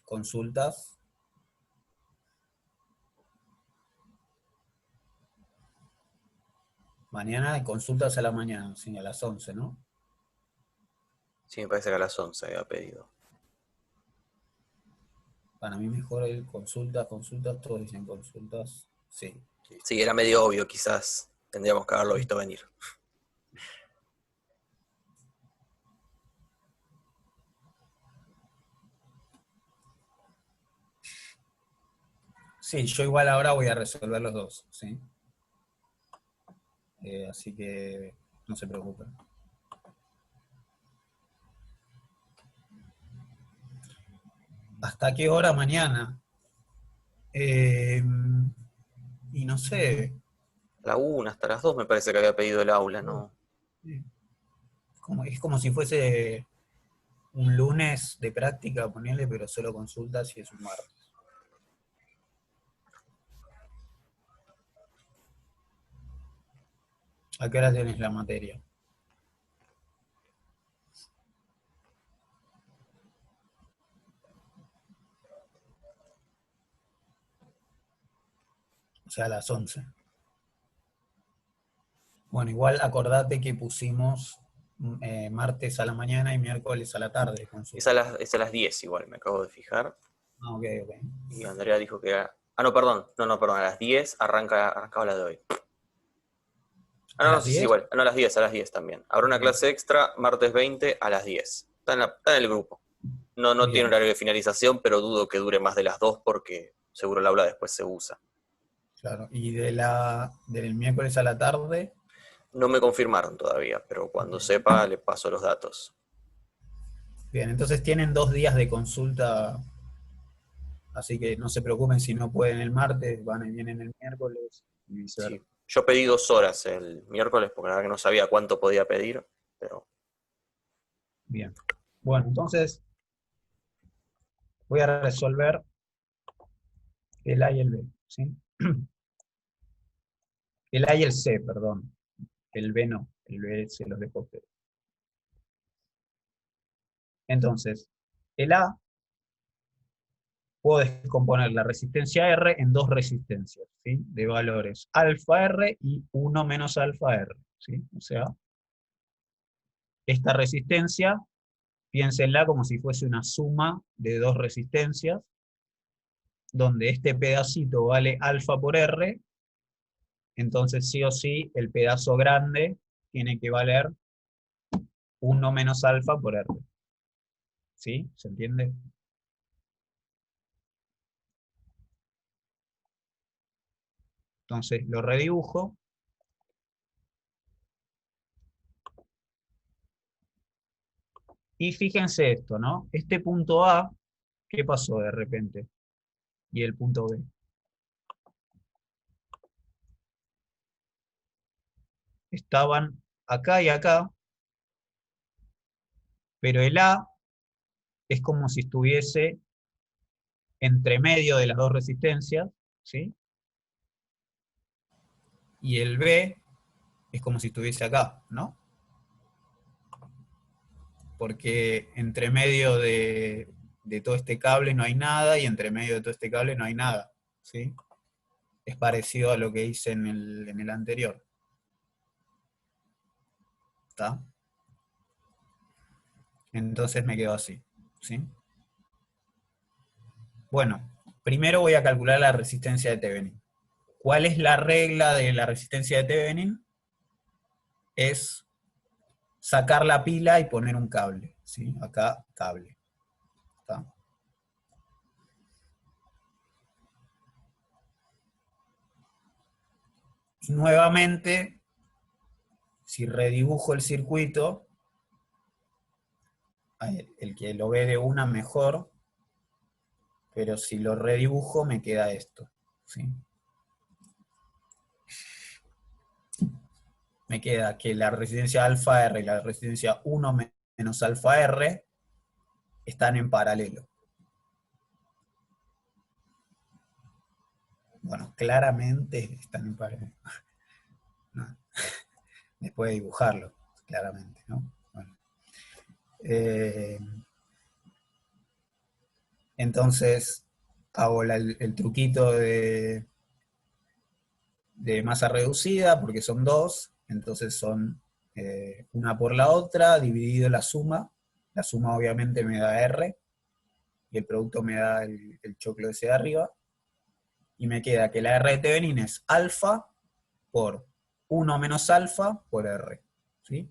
Consultas. Mañana hay consultas a la mañana, sí, a las 11, ¿no? Sí, me parece que a las 11 había pedido. Para mí mejor el consultas, todos dicen consultas, sí. Sí, era medio obvio, quizás tendríamos que haberlo visto venir. Sí, yo igual ahora voy a resolver los dos, ¿sí? Así que no se preocupen. ¿Hasta qué hora mañana? Eh, y no sé, A la 1 hasta las 2 me parece que había pedido el aula, ¿no? es como si fuese un lunes de práctica, ponerle, pero solo consultas y es un martes. ¿A qué hora tenés la materia? O sea, a las 11. Bueno, igual acordate que pusimos martes a la mañana y miércoles a la tarde. Es a las 10 igual, me acabo de fijar. Ah, ok. Y Andrea dijo que era... Ah, no, perdón, a las 10 arrancaba la de hoy. ¿A No, las sí, sí, 10? igual. No, a las 10 también. Habrá una clase extra, martes 20 a las 10. Está en el grupo. No tiene Bien. horario de finalización, pero dudo que dure más de las 2 porque seguro el aula después se usa. Claro. ¿Y del miércoles a la tarde? No me confirmaron todavía, pero cuando sepa le paso los datos. Bien, entonces tienen 2 días de consulta, así que no se preocupen si no pueden el martes, van y vienen el miércoles y viceversa. Sí. Yo pedí 2 horas el miércoles porque la verdad que no sabía cuánto podía pedir, pero Bien. Bueno, entonces voy a resolver el A y el B, ¿sí? El A y el C, perdón. El B no, el B se los dejo a ustedes. Entonces, el A, puedo descomponer la resistencia R en 2 resistencias, ¿sí? De valores alfa R y 1 menos alfa R, ¿sí? O sea, esta resistencia, piénsenla como si fuese una suma de 2 resistencias, donde este pedacito vale alfa por R, entonces sí o sí el pedazo grande tiene que valer 1 menos alfa por R. ¿Sí? ¿Se entiende? Entonces lo redibujo. Y fíjense esto, ¿no? Este punto A, ¿qué pasó de repente? Y el punto B. Estaban acá y acá, pero el A es como si estuviese entre medio de las 2 resistencias, ¿sí? Y el B es como si estuviese acá, ¿no? Porque entre medio de todo este cable no hay nada, y entre medio de todo este cable no hay nada, ¿sí? Es parecido a lo que hice en el anterior. ¿Está? Entonces me quedo así, ¿sí? Bueno, primero voy a calcular la resistencia de Thevenin. ¿Cuál es la regla de la resistencia de Thevenin? Es sacar la pila y poner un cable, ¿sí? Acá, cable. ¿Está? Y nuevamente, si redibujo el circuito, el que lo ve de una mejor, pero si lo redibujo me queda esto, ¿sí? Me queda que la resistencia alfa R y la resistencia 1 menos alfa R están en paralelo. Bueno, claramente están en paralelo. No. Después de dibujarlo, claramente, ¿no? Bueno. Entonces, hago el truquito de masa reducida, porque son 2, entonces son una por la otra, dividido la suma obviamente me da R, y el producto me da el choclo ese de arriba, y me queda que la R de Thevenin es alfa por 1 menos alfa por R, ¿sí?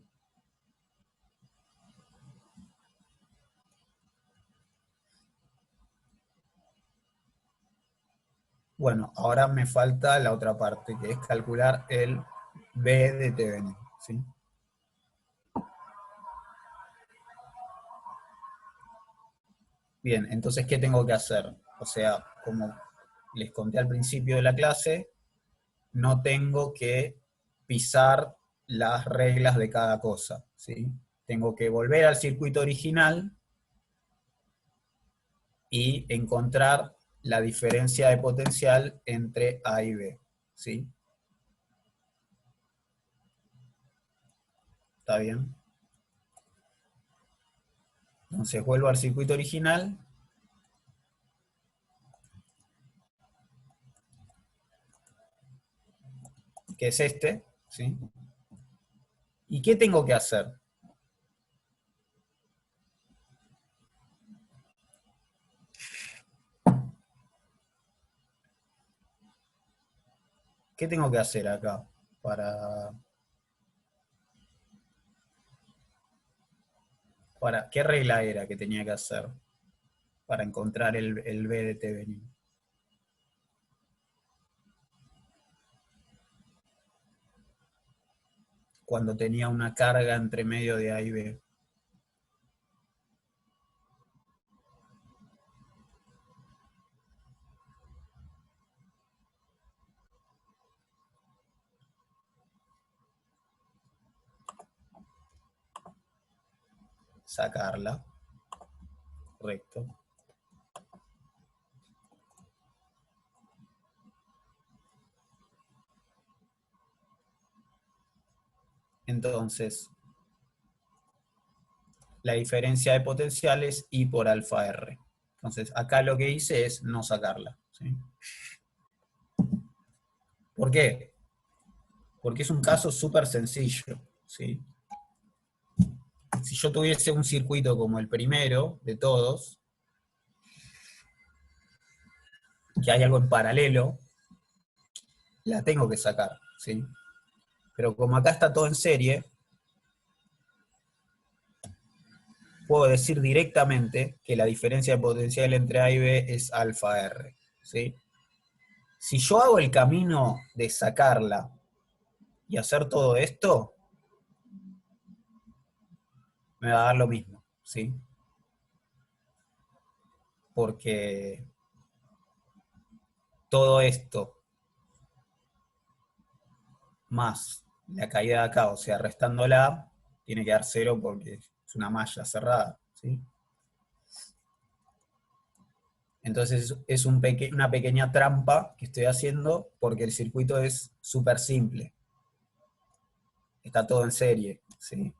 Bueno, ahora me falta la otra parte, que es calcular el B de Thevenin, ¿sí? Bien, entonces, ¿qué tengo que hacer? O sea, como les conté al principio de la clase, no tengo que pisar las reglas de cada cosa, ¿sí? Tengo que volver al circuito original y encontrar la diferencia de potencial entre A y B, ¿sí? ¿Está bien? Entonces vuelvo al circuito original. Que es este, ¿sí? ¿Y qué tengo que hacer? ¿Qué tengo que hacer acá? ¿Qué regla era que tenía que hacer para encontrar el B de Thevenin? Cuando tenía una carga entre medio de A y B. Sacarla. Correcto. Entonces, la diferencia de potenciales I por alfa R. Entonces, acá lo que hice es no sacarla, ¿sí? ¿Por qué? Porque es un caso súper sencillo, ¿sí? Si yo tuviese un circuito como el primero de todos, que hay algo en paralelo, la tengo que sacar, ¿sí? Pero como acá está todo en serie, puedo decir directamente que la diferencia de potencial entre A y B es alfa R, ¿sí? Si yo hago el camino de sacarla y hacer todo esto, me va a dar lo mismo, ¿sí? Porque todo esto más la caída de acá, o sea, restándola, tiene que dar cero porque es una malla cerrada, ¿sí? Entonces es una pequeña trampa que estoy haciendo porque el circuito es súper simple. Está todo en serie, ¿sí?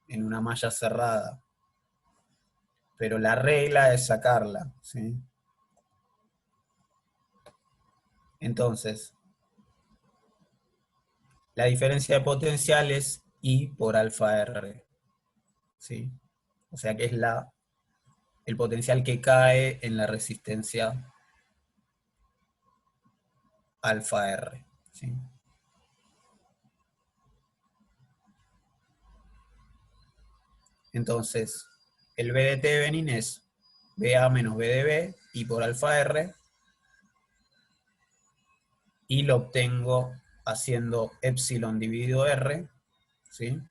En una malla cerrada. Pero la regla es sacarla, ¿sí? Entonces, la diferencia de potencial es I por alfa R, ¿sí? O sea que es el potencial que cae en la resistencia alfa R, ¿sí? Entonces, el B de Thevenin es BA menos B de B, I por alfa R, y lo obtengo haciendo epsilon dividido R, ¿sí?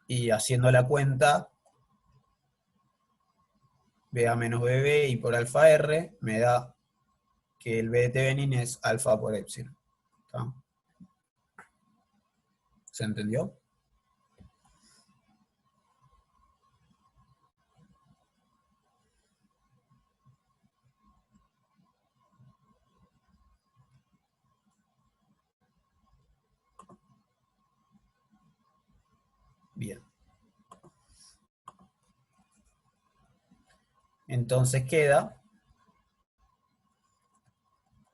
Y haciendo la cuenta, BA menos BB y por alfa R, me da que el B de Thevenin es alfa por epsilon. ¿Está? ¿Se entendió? Bien. Entonces queda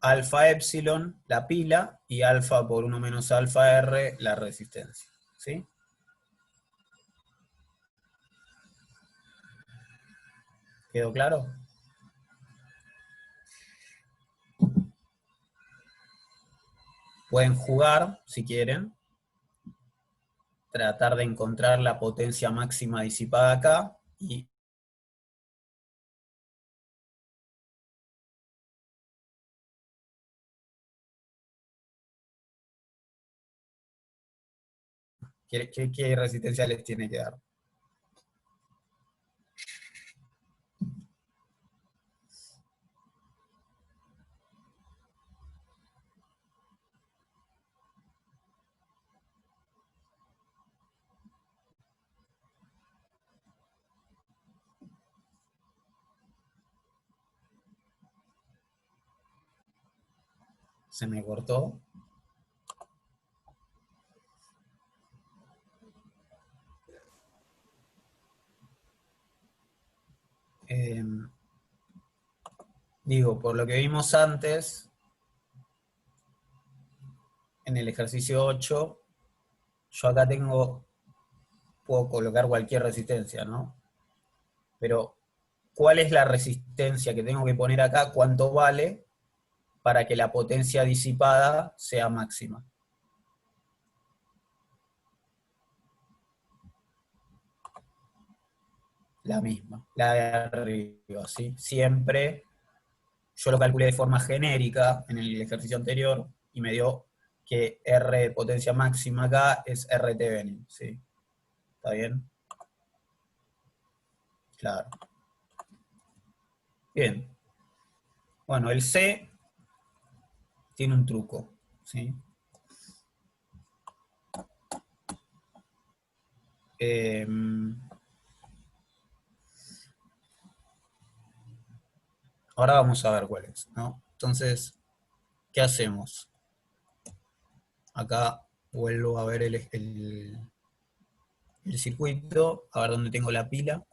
alfa epsilon, la pila, y alfa por 1 menos alfa R, la resistencia. ¿Sí? ¿Quedó claro? Pueden jugar, si quieren, tratar de encontrar la potencia máxima disipada acá, y ¿qué resistencia les tiene que dar? Se me cortó. Digo, por lo que vimos antes, en el ejercicio 8, yo acá puedo colocar cualquier resistencia, ¿no? Pero, ¿cuál es la resistencia que tengo que poner acá? ¿Cuánto vale para que la potencia disipada sea máxima? La misma, la de arriba, ¿sí? Siempre, yo lo calculé de forma genérica en el ejercicio anterior y me dio que R de potencia máxima acá es R Thevenin, ¿sí? ¿Está bien? Claro. Bien. Bueno, el C tiene un truco, ¿sí? Ahora vamos a ver cuál es, ¿no? Entonces, ¿qué hacemos? Acá vuelvo a ver el circuito, a ver dónde tengo la pila.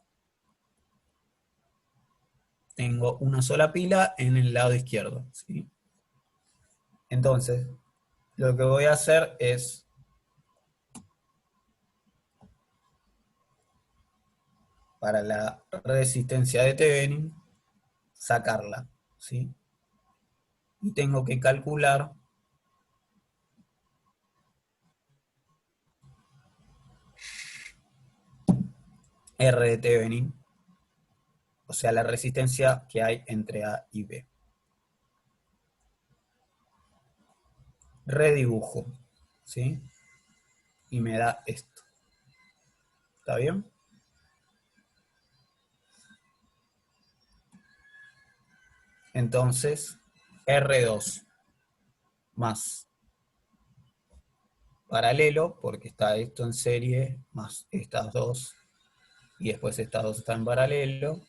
Tengo una sola pila en el lado izquierdo, ¿sí? Entonces, lo que voy a hacer es para la resistencia de Thevenin, sacarla, ¿sí? Y tengo que calcular R de Thevenin, o sea, la resistencia que hay entre A y B. Redibujo, ¿sí? Y me da esto. ¿Está bien? Entonces, R2 más paralelo, porque está esto en serie, más estas dos, y después estas dos están en paralelo,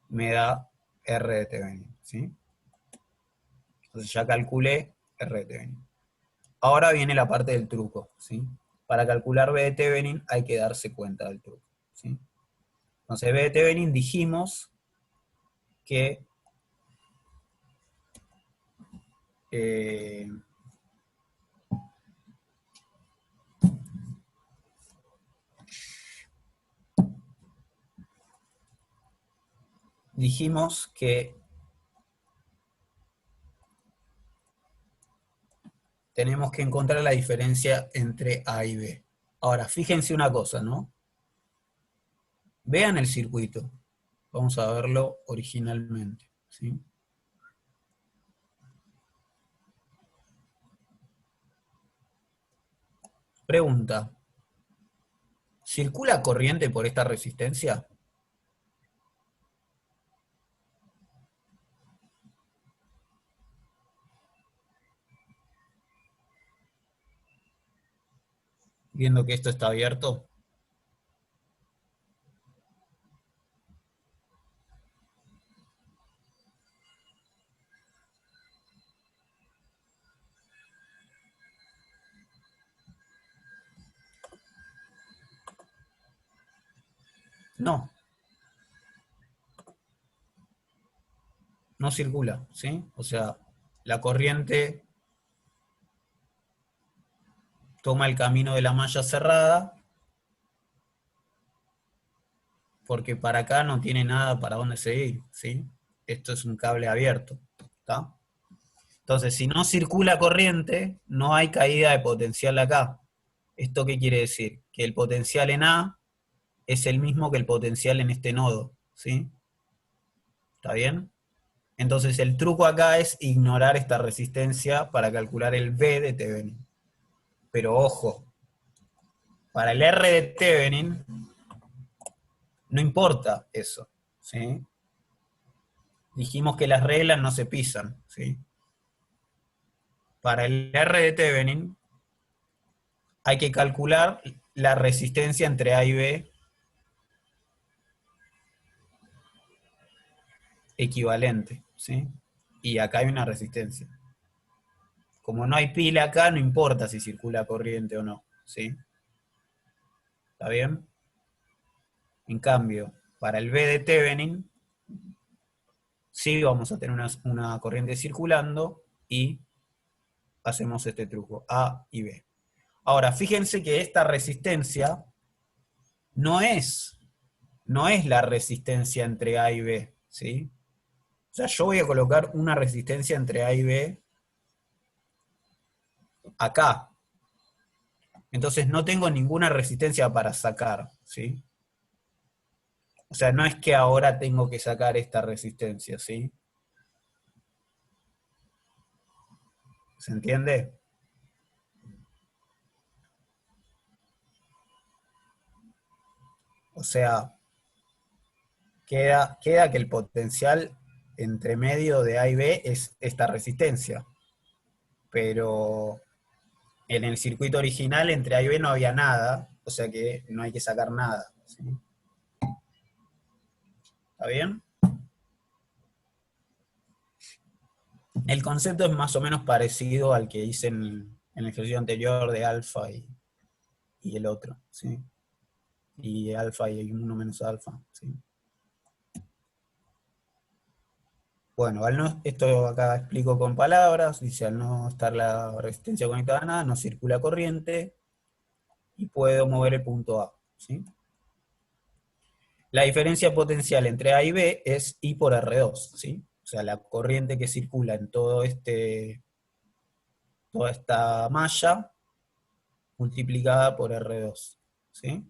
me da R de Thevenin, ¿sí? Entonces ya calculé R de Thevenin. Ahora viene la parte del truco, ¿sí? Para calcular B de Thevenin hay que darse cuenta del truco, ¿sí? Entonces B de Thevenin dijimos que tenemos que encontrar la diferencia entre A y B. Ahora, fíjense una cosa, ¿no? Vean el circuito. Vamos a verlo originalmente, ¿sí? Pregunta. ¿Circula corriente por esta resistencia? Viendo que esto está abierto. No. No circula, ¿sí? O sea, la corriente toma el camino de la malla cerrada, porque para acá no tiene nada para dónde seguir, ¿sí? Esto es un cable abierto, ¿está? Entonces, si no circula corriente, no hay caída de potencial acá. ¿Esto qué quiere decir? Que el potencial en A es el mismo que el potencial en este nodo, ¿sí? ¿Está bien? Entonces el truco acá es ignorar esta resistencia para calcular el B de Thevenin. Pero ojo, para el R de Thevenin no importa eso, ¿sí? Dijimos que las reglas no se pisan, ¿sí? Para el R de Thevenin hay que calcular la resistencia entre A y B equivalente, ¿sí? Y acá hay una resistencia. como no hay pila acá, no importa si circula corriente o no, ¿sí? ¿Está bien? En cambio, para el B de Thevenin, sí vamos a tener una corriente circulando y hacemos este truco, A y B. Ahora, fíjense que esta resistencia no es la resistencia entre A y B, ¿sí? O sea, yo voy a colocar una resistencia entre A y B acá. Entonces no tengo ninguna resistencia para sacar, ¿sí? O sea, no es que ahora tengo que sacar esta resistencia, ¿sí? ¿Se entiende? O sea, queda que el potencial entre medio de A y B es esta resistencia. Pero en el circuito original entre A y B no había nada, o sea que no hay que sacar nada, ¿sí? ¿Está bien? El concepto es más o menos parecido al que hice en el ejercicio anterior de alfa y el otro, ¿sí? Y alfa y 1 menos alfa, ¿sí? Bueno, esto acá explico con palabras, dice al no estar la resistencia conectada a nada, no circula corriente y puedo mover el punto A, ¿sí? La diferencia potencial entre A y B es I por R2, ¿sí? O sea, la corriente que circula en toda esta malla multiplicada por R2, ¿sí?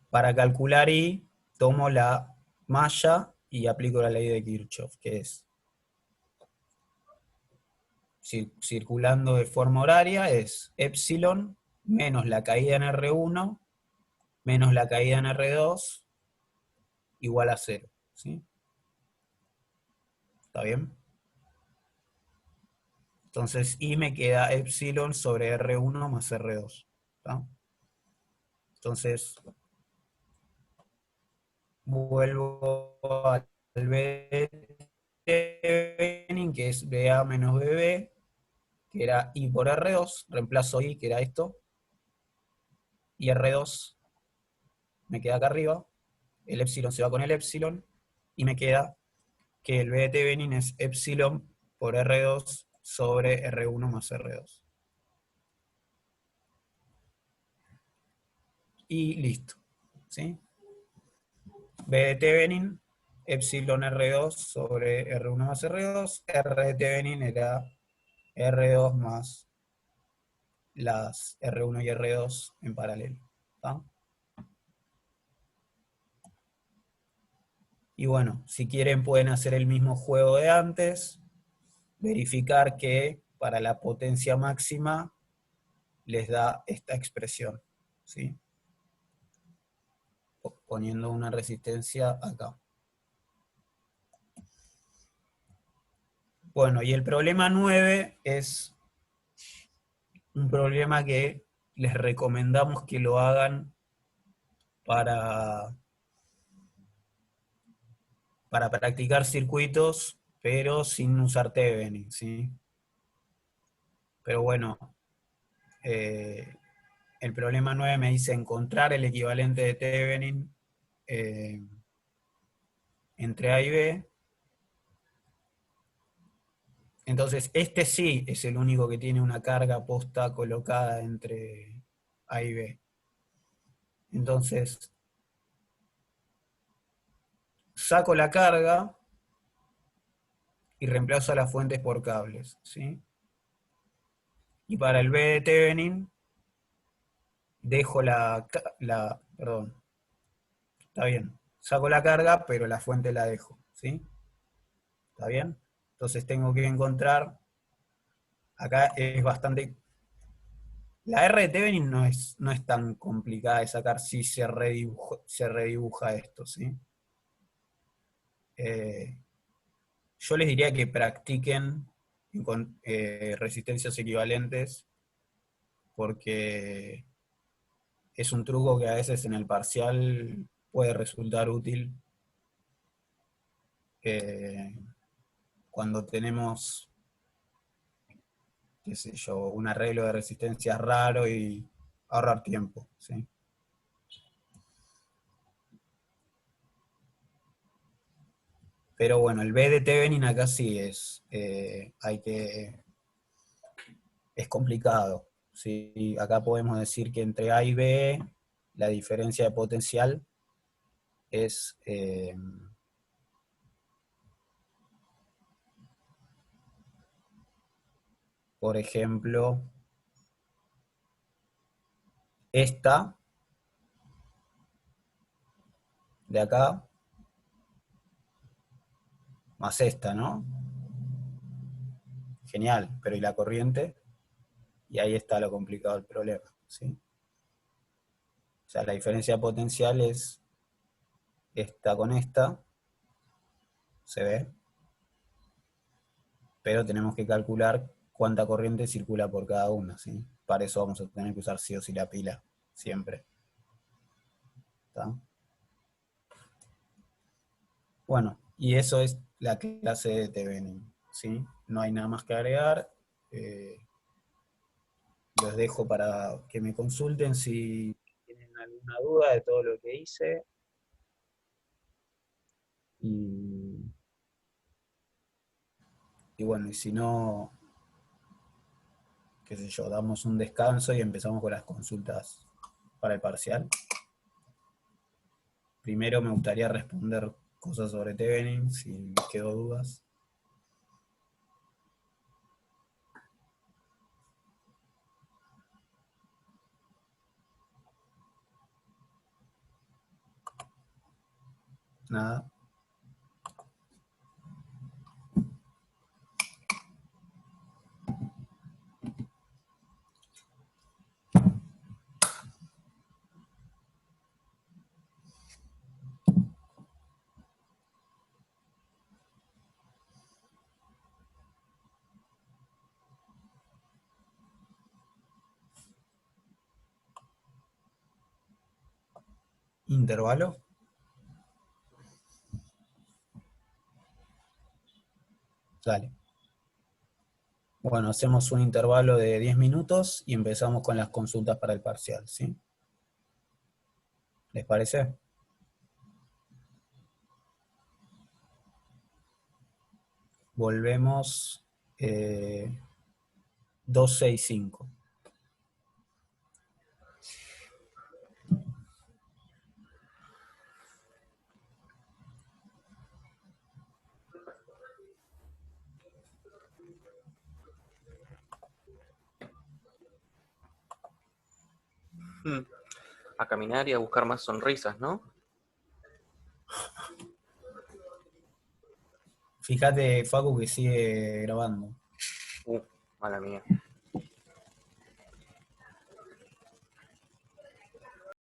Para calcular I, tomo la malla y aplico la ley de Kirchhoff, que es, circulando de forma horaria, es epsilon menos la caída en R1 menos la caída en R2 igual a 0, ¿sí? ¿Está bien? Entonces I me queda epsilon sobre R1 más R2, ¿está? Entonces, vuelvo al B que es BA menos BB, que era I por R2, reemplazo I, que era esto, y R2 me queda acá arriba, el epsilon se va con el epsilon, y me queda que el B de Thevenin es epsilon por R2 sobre R1 más R2. Y listo, ¿sí? B de Thevenin, epsilon R2 sobre R1 más R2, R de Thevenin era R2 más las R1 y R2 en paralelo, ¿tá? Y bueno, si quieren pueden hacer el mismo juego de antes, verificar que para la potencia máxima les da esta expresión, ¿sí? Poniendo una resistencia acá. Bueno, y el problema 9 es un problema que les recomendamos que lo hagan para practicar circuitos, pero sin usar Thevenin, ¿sí? Pero bueno, el problema 9 me dice encontrar el equivalente de Thevenin entre A y B. Entonces, este sí es el único que tiene una carga posta colocada entre A y B. Entonces, saco la carga y reemplazo las fuentes por cables, ¿sí? Y para el B de Thevenin, dejo perdón, está bien, saco la carga, pero la fuente la dejo, ¿sí? ¿Está bien? Entonces tengo que encontrar, acá es bastante, la R de Thevenin no es tan complicada de sacar si se redibuja esto, ¿sí? Yo les diría que practiquen con resistencias equivalentes, porque es un truco que a veces en el parcial puede resultar útil cuando tenemos qué sé yo, un arreglo de resistencias raro y ahorrar tiempo, ¿sí? Pero bueno, el B de Thevenin acá sí es complicado, ¿sí? Acá podemos decir que entre A y B la diferencia de potencial es, por ejemplo, esta de acá más esta, ¿no? Genial, pero ¿y la corriente? Y ahí está lo complicado del problema, ¿sí? O sea, la diferencia de potencial es esta con esta, se ve, pero tenemos que calcular cuánta corriente circula por cada una, ¿sí? Para eso vamos a tener que usar sí o sí la pila, siempre. ¿Está? Bueno, y eso es la clase de Thevenin, ¿sí? No hay nada más que agregar. Los dejo para que me consulten si tienen alguna duda de todo lo que hice. Y bueno, y si no, qué sé yo, damos un descanso y empezamos con las consultas para el parcial. Primero me gustaría responder cosas sobre Thevenin, si me quedó dudas. Nada. ¿Intervalo? Dale. Bueno, hacemos un intervalo de 10 minutos y empezamos con las consultas para el parcial, ¿sí? ¿Les parece? Volvemos 265. A caminar y a buscar más sonrisas, ¿no? Fíjate, Facu, que sigue grabando. Mala mía.